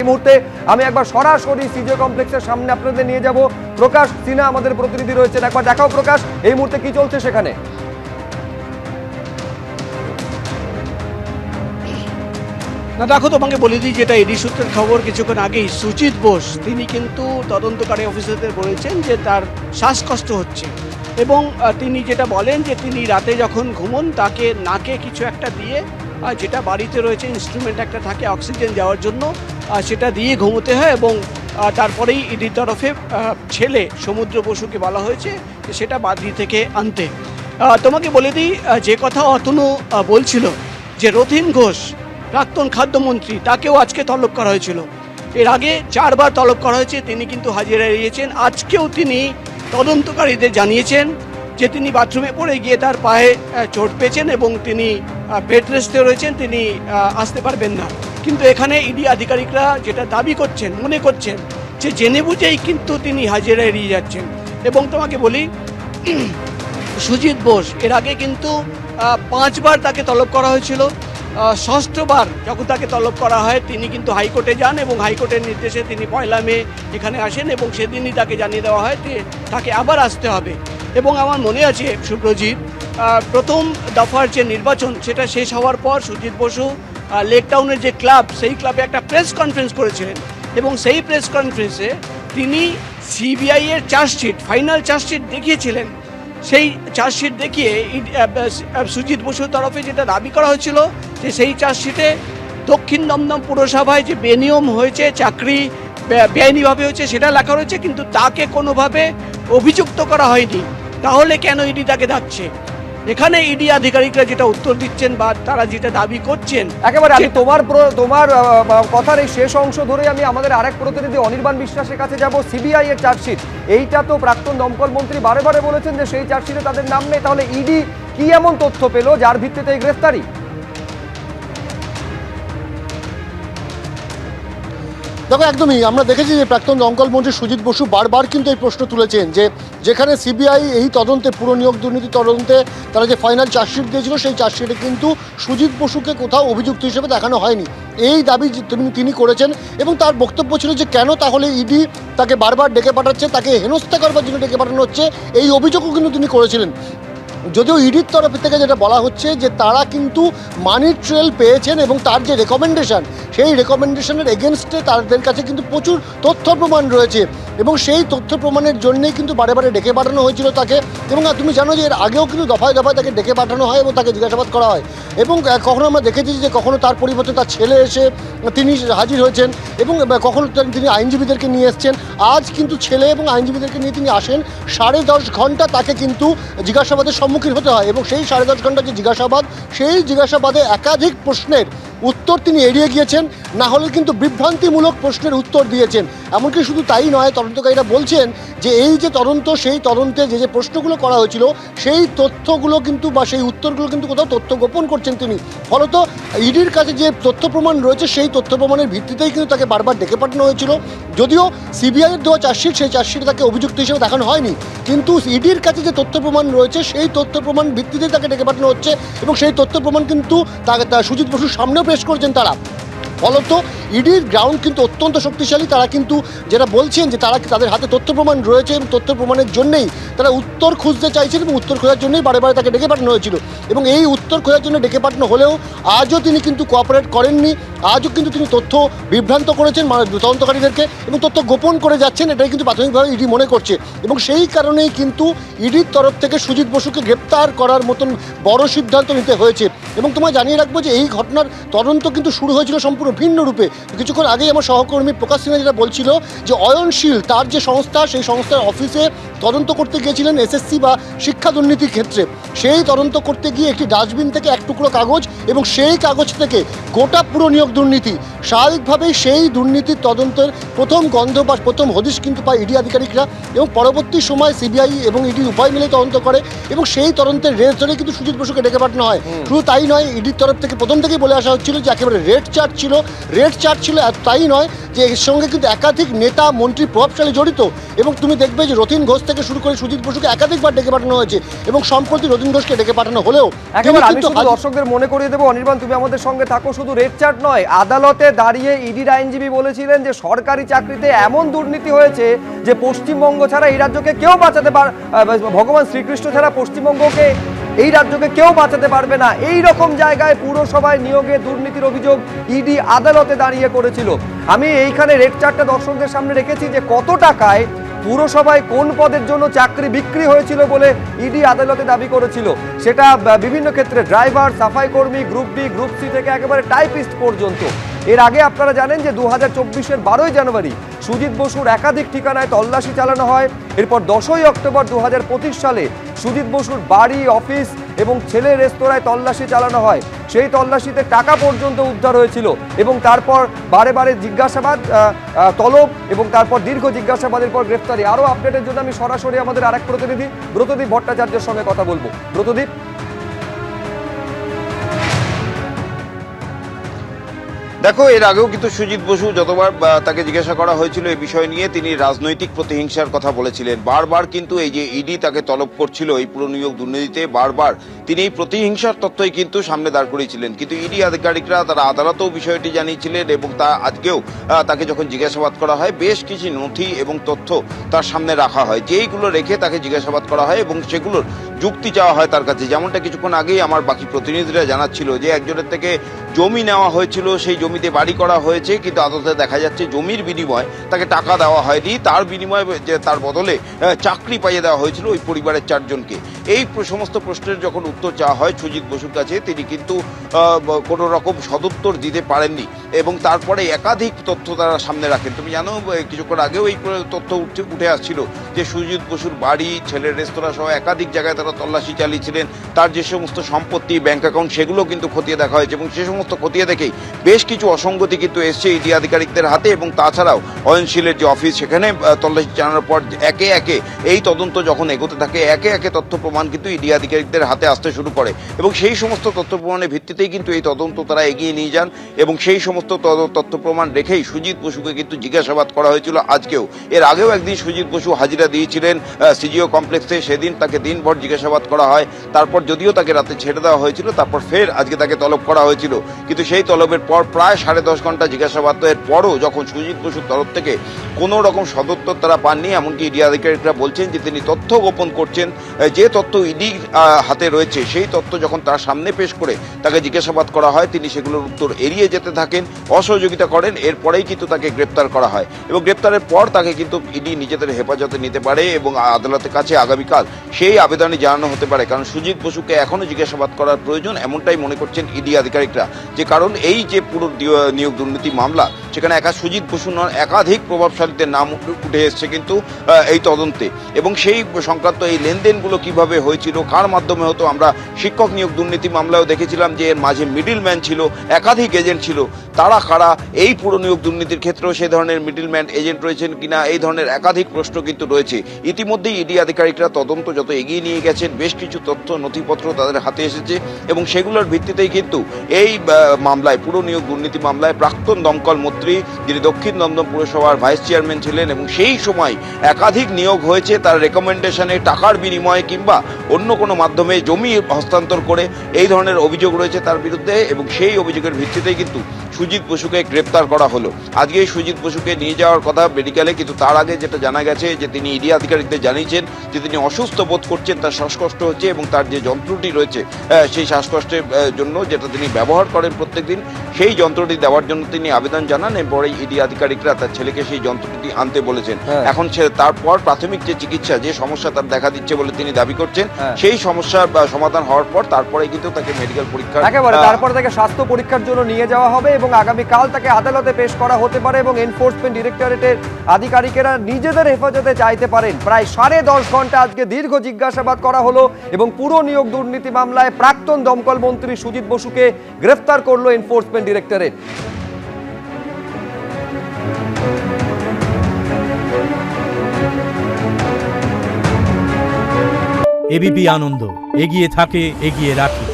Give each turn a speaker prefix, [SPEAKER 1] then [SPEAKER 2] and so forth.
[SPEAKER 1] মুহূর্তে আমি একবার সরাসরি সিজে কমপ্লেক্সের সামনে আপনাদের নিয়ে যাব। প্রকাশ সিনহা আমাদের প্রতিনিধি রয়েছেন, একবার দেখাও প্রকাশ এই মুহূর্তে কি চলছে সেখানে।
[SPEAKER 2] না দেখো, তোমাকে বলে দিই, যেটা এডি সূত্রের খবর কিছুক্ষণ আগেই সুজিত বোস তিনি কিন্তু তদন্তকারী অফিসারদের বলেছেন যে তার শ্বাসকষ্ট হচ্ছে এবং তিনি যেটা বলেন যে তিনি রাতে যখন ঘুমন তাকে নাকে কিছু একটা দিয়ে, যেটা বাড়িতে রয়েছে ইনস্ট্রুমেন্ট একটা থাকে অক্সিজেন যাওয়ার জন্য, সেটা দিয়ে ঘুমোতে হয় এবং তারপরেই ইডির তরফে ছেলে সমুদ্র বসুকে বলা হয়েছে যে সেটা বাদরি থেকে আনতে। তোমাকে বলে দিই, যে কথা অতনু বলছিল যে রথীন ঘোষ প্রাক্তন খাদ্যমন্ত্রী, তাকেও আজকে তলব করা হয়েছিল। এর আগে 4 বার তলব করা হয়েছে, তিনি কিন্তু হাজিরা এড়িয়েছেন। আজকেও তিনি তদন্তকারীদের জানিয়েছেন যে তিনি বাথরুমে পড়ে গিয়ে তার পায়ে চোট পেয়েছেন এবং তিনি বেড রেস্টে রয়েছেন, তিনি আসতে পারবেন না। কিন্তু এখানে ইডি আধিকারিকরা যেটা দাবি করছেন, মনে করছেন যে জেনে বুঝেই কিন্তু তিনি হাজিরা এড়িয়ে যাচ্ছেন। এবং তোমাকে বলি, সুজিত বোস এর আগে কিন্তু 5 বার তাকে তলব করা হয়েছিল। 6বার যখন তাকে তলব করা হয় তিনি কিন্তু হাইকোর্টে যান এবং হাইকোর্টের নির্দেশে তিনি 1 মে এখানে আসেন এবং সেদিনই তাকে জানিয়ে দেওয়া হয় যে তাকে আবার আসতে হবে। এবং আমার মনে আছে সুব্রজিৎ, প্রথম দফার যে নির্বাচন সেটা শেষ হওয়ার পর সুজিত বসু লেক টাউনের যে ক্লাব, সেই ক্লাবে একটা প্রেস কনফারেন্স করেছিলেন এবং সেই প্রেস কনফারেন্সে তিনি সিবিআই এর চার্জশিট, ফাইনাল চার্জশিট দেখিয়েছিলেন। সেই চার্জশিট দেখিয়ে সুজিত বসুর তরফে যেটা দাবি করা হয়েছিল যে সেই চার্জশিটে দক্ষিণ দমদম পুরসভায় যে বেনিয়ম হয়েছে, চাকরি বেআইনিভাবে হয়েছে সেটা লেখা রয়েছে, কিন্তু তাকে কোনোভাবে অভিযুক্ত করা হয়নি। তাহলে কেন ইডি তাকে ডাকছে? এখানে ইডি আধিকারিকরা যেটা উত্তর দিচ্ছেন বা তারা যেটা দাবি করছেন,
[SPEAKER 1] একেবারে আমি তোমার কথার এই শেষ অংশ ধরে আমি আমাদের আরেক প্রতিনিধি অনির্বাণ বিশ্বাসের কাছে যাব। সিবিআই এর চার্জশিট, এইটা তো প্রাক্তন দমকল মন্ত্রী বারে বারে বলেছেন যে সেই চার্জশিটে তাদের নাম নেই। তাহলে ইডি কি এমন তথ্য পেল যার ভিত্তিতে এই গ্রেফতারি?
[SPEAKER 3] দেখো, একদমই আমরা দেখেছি যে প্রাক্তন দমকল মন্ত্রী সুজিত বসু বারবার কিন্তু এই প্রশ্ন তুলেছেন যে যেখানে সিবিআই এই তদন্তে, পুরো নিয়োগ দুর্নীতি তদন্তে তারা যে ফাইনাল চার্জশিট দিয়েছিল সেই চার্জশিটে কিন্তু সুজিত বসুকে কোথাও অভিযুক্ত হিসেবে দেখানো হয়নি, এই দাবি তিনি করেছেন। এবং তার বক্তব্য ছিল যে কেন তাহলে ইডি তাকে বারবার ডেকে পাঠাচ্ছে, তাকে হেনস্থা করবার জন্য ডেকে পাঠানো হচ্ছে, এই অভিযোগও কিন্তু তিনি করেছিলেন। যদিও ইডির তরফ থেকে যেটা বলা হচ্ছে যে তারা কিন্তু মানি ট্রেল পেয়েছেন এবং তার যে রেকমেন্ডেশন, সেই রেকমেন্ডেশনের এগেনস্টে তাদের কাছে কিন্তু প্রচুর তথ্য প্রমাণ রয়েছে এবং সেই তথ্য প্রমাণের জন্যেই কিন্তু বারে বারে ডেকে পাঠানো হয়েছিল তাকে। এবং তুমি জানো যে এর আগেও কিন্তু দফায় দফায় তাকে ডেকে পাঠানো হয় এবং তাকে জিজ্ঞাসাবাদ করা হয়। এবং কখনো আমরা দেখেছি যে কখনো তার পরিবর্তে তার ছেলে এসে তিনি হাজির হয়েছেন এবং কখনো তিনি আইনজীবীদেরকে নিয়ে এসছেন। আজ কিন্তু ছেলে এবং আইনজীবীদেরকে নিয়ে তিনি আসেন, 10.5 ঘন্টা তাকে কিন্তু জিজ্ঞাসাবাদের সম্মুখীন হতে হয় এবং সেই 10.5 ঘন্টা যে জিজ্ঞাসাবাদ, সেই জিজ্ঞাসাবাদে একাধিক প্রশ্নের উত্তর তিনি এড়িয়ে গিয়েছেন, না হলে কিন্তু বিভ্রান্তিমূলক প্রশ্নের উত্তর দিয়েছেন। এমনকি শুধু তাই নয়, তদন্তকারীরা বলছেন যে এই যে তদন্ত, সেই তদন্তে যে প্রশ্নগুলো করা হয়েছিল সেই তথ্যগুলো কিন্তু বা সেই উত্তরগুলো কিন্তু কোথাও তথ্য গোপন করছেন তিনি। ফলত ইডির কাছে যে তথ্য প্রমাণ রয়েছে সেই তথ্য প্রমাণের ভিত্তিতেই কিন্তু তাকে বারবার ডেকে পাঠানো হয়েছিল। যদিও সিবিআইয়ের দেওয়া চার্জশিট, সেই চার্জশিটে তাকে অভিযুক্ত হিসেবে দেখানো হয়নি, কিন্তু ইডির কাছে যে তথ্য প্রমাণ রয়েছে সেই তথ্য প্রমাণ ভিত্তিতেই তাকে ডেকে পাঠানো হচ্ছে এবং সেই তথ্য প্রমাণ কিন্তু সুজিত বসুর সামনেও পেশ করছেন তারা। ফলত ইডির গ্রাউন্ড কিন্তু অত্যন্ত শক্তিশালী। তারা কিন্তু যেটা বলছেন যে তাদের হাতে তথ্য প্রমাণ রয়েছে এবং তথ্য প্রমাণের জন্যেই তারা উত্তর খুঁজতে চাইছেন এবং উত্তর খোঁজার জন্যই বারে বারে তাকে ডেকে পাঠানো হয়েছিল। এবং এই উত্তর খোঁজার জন্য ডেকে পাঠানো হলেও আজও তিনি কিন্তু কোঅপারেট করেননি, আজও কিন্তু তিনি তথ্য বিভ্রান্ত করেছেন তদন্তকারীদেরকে এবং তথ্য গোপন করে যাচ্ছেন, এটাই কিন্তু প্রাথমিকভাবে ইডি মনে করছে। এবং সেই কারণেই কিন্তু ইডির তরফ থেকে সুজিত বসুকে গ্রেপ্তার করার মতন বড় সিদ্ধান্ত নিতে হয়েছে। এবং তোমায় জানিয়ে রাখবো যে এই ঘটনার তদন্ত কিন্তু শুরু হয়েছিল সম্পূর্ণ ভিন্ন রূপে। কিছুক্ষণ আগেই আমার সহকর্মী প্রকাশ সিনহা যেটা বলছিল যে অয়নশীল তার যে সংস্থা, সেই সংস্থার অফিসে তদন্ত করতে গিয়েছিলেন এসএসসি বা শিক্ষা দুর্নীতির ক্ষেত্রে। সেই তদন্ত করতে গিয়ে একটি ডাস্টবিন থেকে এক টুকরো কাগজ এবং সেই কাগজ থেকে গোটা পুরো নিয়োগ দুর্নীতি, স্বাভাবিকভাবেই সেই দুর্নীতির তদন্তের প্রথম গন্ধ বা প্রথম হদিশ কিন্তু পায় ইডি আধিকারিকরা এবং পরবর্তী সময় সিবিআই এবং ইডি উভয় মিলে তদন্ত করে এবং সেই তদন্তের রেস ধরে কিন্তু সুজিত বসুকে ডেকে পাঠানো হয়। শুধু তাই নয়, ইডির তরফ থেকে প্রথম থেকেই বলে আসা হচ্ছিল যে একেবারে রেড চার্জ ছিল, রেড চার্জ চার্জ ছিল, তাই নয় যে এর সঙ্গে কিন্তু একাধিক নেতা মন্ত্রী প্রভাবশালী জড়িত। এবং তুমি দেখবে যে রতিন ঘোষ থেকে শুরু করে সুজিত বসুকে একাধিকবার ডেকে পাঠানো হয়েছে, এবং সম্প্রতি রতিন ঘোষকে ডেকে পাঠানো হলেও
[SPEAKER 1] একেবারে আমি শুধু দর্শকদের মনে করিয়ে দেবো, অনির্বাণ তুমি আমাদের সঙ্গে থাকো, শুধু রেড চার্ট নয়, আদালতে দাঁড়িয়ে ইডির আইনজীবী বলেছিলেন যে সরকারি চাকরিতে এমন দুর্নীতি হয়েছে যে পশ্চিমবঙ্গ ছাড়া এই রাজ্যকে কেউ বাঁচাতে ভগবান শ্রীকৃষ্ণ ছাড়া পশ্চিমবঙ্গকে এই রাজ্যকে কেউ বাঁচাতে পারবে না। এই রকম জায়গায় পুরসভায় নিয়োগে দুর্নীতির অভিযোগ ইডি আদালতে দাঁড়িয়ে করেছিল। আমি এইখানে রেড চার্টটা দর্শকদের সামনে রেখেছি যে কত টাকায় পুরসভায় কোন পদের জন্য চাকরি বিক্রি হয়েছিল বলে ইডি আদালতে দাবি করেছিল। সেটা বিভিন্ন ক্ষেত্রে ড্রাইভার, সাফাই কর্মী, গ্রুপ বি, গ্রুপ সি থেকে একেবারে টাইপিস্ট পর্যন্ত। এর আগে আপনারা জানেন যে 2024-এর 12ই জানুয়ারি সুজিত বসুর একাধিক ঠিকানায় তল্লাশি চালানো হয়। এরপর 10ই অক্টোবর 2025 সালে সুজিত বসুর বাড়ি, অফিস এবং ছেলে রেস্তোরাঁয় তল্লাশি চালানো হয়। সেই তল্লাশিতে টাকা পর্যন্ত উদ্ধার হয়েছিল এবং তারপর বারে বারে জিজ্ঞাসাবাদ, তলব এবং তারপর দীর্ঘ জিজ্ঞাসাবাদের পর গ্রেফতারি। আরও আপডেটের জন্য আমি সরাসরি আমাদের আরেক প্রতিনিধি ব্রতদীপ ভট্টাচার্যের সঙ্গে কথা বলবো। ব্রতদীপ,
[SPEAKER 4] দেখো, এর আগেও কিন্তু সুজিত বসু যতবার তাকে জিজ্ঞাসা করা হয়েছিল এই বিষয় নিয়ে তিনি রাজনৈতিক প্রতিহিংসার কথা বলেছিলেন। বারবার কিন্তু এই যে ইডি তাকে তলব করছিল এই পুরো নিয়োগ দুর্নীতিতে, বারবার তিনি এই প্রতিহিংসার তথ্যই কিন্তু সামনে দাঁড় করিয়েছিলেন। কিন্তু ইডি আধিকারিকরা তারা আদালতেও বিষয়টি জানিয়েছিলেন এবং তা আজকেও তাকে যখন জিজ্ঞাসাবাদ করা হয় বেশ কিছু নথি এবং তথ্য তার সামনে রাখা হয়, যেইগুলো রেখে তাকে জিজ্ঞাসাবাদ করা হয় এবং সেগুলোর যুক্তি চাওয়া হয় তার কাছে। যেমনটা কিছুক্ষণ আগেই আমার বাকি প্রতিনিধিরা জানাচ্ছিল যে একজনের থেকে জমি নেওয়া হয়েছিল, সেই জমিতে বাড়ি করা হয়েছে, কিন্তু আদালতে দেখা যাচ্ছে জমির বিনিময়ে তাকে টাকা দেওয়া হয়নি, তার বিনিময়ে যে তার বদলে চাকরি পাইয়ে দেওয়া হয়েছিল ওই পরিবারের 4 জনকে। এই সমস্ত প্রশ্নের যখন উত্তর চাওয়া হয় সুজিত বসুর কাছে, তিনি কিন্তু কোনো রকম সদুত্তর দিতে পারেননি এবং তারপরে একাধিক তথ্য তারা সামনে রাখেন। তুমি জানো কিছুক্ষণ আগেও এই তথ্য উঠে আসছিল যে সুজিত বসুর বাড়ি, ছেলের রেস্তোরাঁ সহ একাধিক জায়গায় তারা তল্লাশি চালিয়েছিলেন। তার যে সমস্ত সম্পত্তি, ব্যাংক অ্যাকাউন্ট, সেগুলো কিন্তু খতিয়ে দেখা হয়েছে এবং সে সমস্ত খতিয়ে দেখেই বেশ কিছু অসঙ্গতি কিন্তু এসছে ইডি আধিকারিকদের হাতে। এবং তাছাড়াও অয়নশীলের যে অফিস, সেখানে তল্লাশি চালানোর পর একে একে এই তদন্ত যখন এগোতে থাকে একে একে তথ্য প্রমাণ কিন্তু ইডি আধিকারিকদের হাতে আসতে শুরু করে এবং সেই সমস্ত তথ্য প্রমাণের ভিত্তিতেই কিন্তু এই তদন্ত তারা এগিয়ে নিয়ে যান এবং সেই সমস্ত তথ্য প্রমাণ রেখেই সুজিত বসুকে কিন্তু জিজ্ঞাসাবাদ করা হয়েছিল আজকেও। এর আগেও একদিন সুজিত বসু হাজিরা দিয়েছিলেন সিজিও কমপ্লেক্সে, সেদিন তাকে দিনভর জিজ্ঞাসাবাদ করা হয়। তারপর যদিও তাকে রাতে ছেড়ে দেওয়া হয়েছিল, তারপর ফের আজকে তাকে তলব করা হয়েছিল। কিন্তু সেই তলবের পর প্রায় 10.5 ঘন্টা জিজ্ঞাসাবাদের পরও যখন সুজিত বসুর তরফ থেকে কোনো রকম সদুত্তর তারা পাননি, এমনকি ইডি আধিকারিকরা বলছেন যে তিনি তথ্য গোপন করছেন। যে তথ্য ইডি হাতে রয়েছে সেই তথ্য যখন তার সামনে পেশ করে তাকে জিজ্ঞাসাবাদ করা হয়, তিনি সেগুলোর উত্তর এড়িয়ে যেতে থাকেন, অসহযোগিতা করেন। এরপরেই কিন্তু তাকে গ্রেপ্তার করা হয় এবং গ্রেপ্তারের পর তাকে কিন্তু ইডি নিজেদের হেফাজতে নিতে পারে এবং আদালতের কাছে আগামীকাল সেই আবেদনই জানানো হতে পারে। কারণ সুজিত বসুকে এখনও জিজ্ঞাসাবাদ করার প্রয়োজন, এমনটাই মনে করছেন ইডি আধিকারিকরা। যে কারণ এই যে পুরো নিয়োগ দুর্নীতি মামলা, সেখানে একা সুজিত বসু নন, একাধিক প্রভাবশালীদের নাম উঠে এসছে কিন্তু এই তদন্তে এবং সেই সংক্রান্ত এই লেনদেনগুলো কিভাবে হয়েছিল, কার মাধ্যমে হতো। আমরা শিক্ষক নিয়োগ দুর্নীতি মামলাও দেখেছিলাম যে এর মাঝে মিডলম্যান ছিল, একাধিক এজেন্ট ছিল। তারা কারা, এই পুরো নিয়োগ দুর্নীতির ক্ষেত্রেও সে ধরনের মিডলম্যান এজেন্ট রয়েছেন কিনা, এই ধরনের একাধিক প্রশ্ন কিন্তু রয়েছে। ইতিমধ্যেই ইডি আধিকারিকরা তদন্ত যত এগিয়ে নিয়ে গেছেন, বেশ কিছু তথ্য নথিপত্র তাদের হাতে এসেছে এবং সেগুলোর ভিত্তিতেই কিন্তু এই মামলায়, পুরো নিয়োগ দুর্নীতি মামলায় প্রাক্তন দমকল মন্ত্রী, যিনি দক্ষিণ দমদম পুরসভার ভাইস চেয়ারম্যান ছিলেন এবং সেই সময় একাধিক নিয়োগ হয়েছে তার রেকমেন্ডেশনে, টাকার বিনিময়ে কিংবা অন্য কোনো মাধ্যমে জমি হস্তান্তর করে, এই ধরনের অভিযোগ রয়েছে তার বিরুদ্ধে এবং সেই অভিযোগের ভিত্তিতেই কিন্তু সুজিত বসুকে গ্রেপ্তার করা হলো। আজকে এই সুজিত বসুকে নিয়ে যাওয়ার কথা মেডিকেলে, কিন্তু তার আগে যেটা জানা গেছে যে তিনি ইডি আধিকারিকদের জানিয়েছেন যে তিনি অসুস্থ বোধ করছেন, তার শ্বাসকষ্ট হচ্ছে এবং তার যে যন্ত্রটি রয়েছে সেই শ্বাসকষ্টের জন্য যেটা তিনি ব্যবহার করেন প্রত্যেকদিন, সেই যন্ত্রটি দেওয়ার জন্য তিনি আবেদন জানান। এরপরে ইডি আধিকারিকরা তার ছেলেকে সেই যন্ত্রটি আনতে বলেছেন। এখন তারপর প্রাথমিক যে চিকিৎসা, যে সমস্যা তার দেখা দিচ্ছে বলে তিনি দাবি করছেন, সেই সমস্যার সমাধান হওয়ার পর তারপরে কিন্তু তাকে মেডিকেল পরীক্ষা,
[SPEAKER 1] একেবারে তারপরে তাকে স্বাস্থ্য পরীক্ষার জন্য নিয়ে যাওয়া হবে এবং আগামীকাল তাকে আদালতে পেশ করা হতে পারে এবং এনফোর্সমেন্ট ডিরেক্টরেটের আধিকারিকেরা নিজেদের হেফাজতে চাইতে পারেন। প্রায় 10.5 ঘন্টা আজকে দীর্ঘ জিজ্ঞাসাবাদ করা হলো এবং পুরো নিয়োগ দুর্নীতি মামলায় প্রাক্তন দমকল মন্ত্রী সুজিত বসুকে গ্রেফতার করলো এনফোর্সমেন্ট ডিরেক্টরেট।
[SPEAKER 5] এবিপি আনন্দ, এগিয়ে থাকে, এগিয়ে রাখে।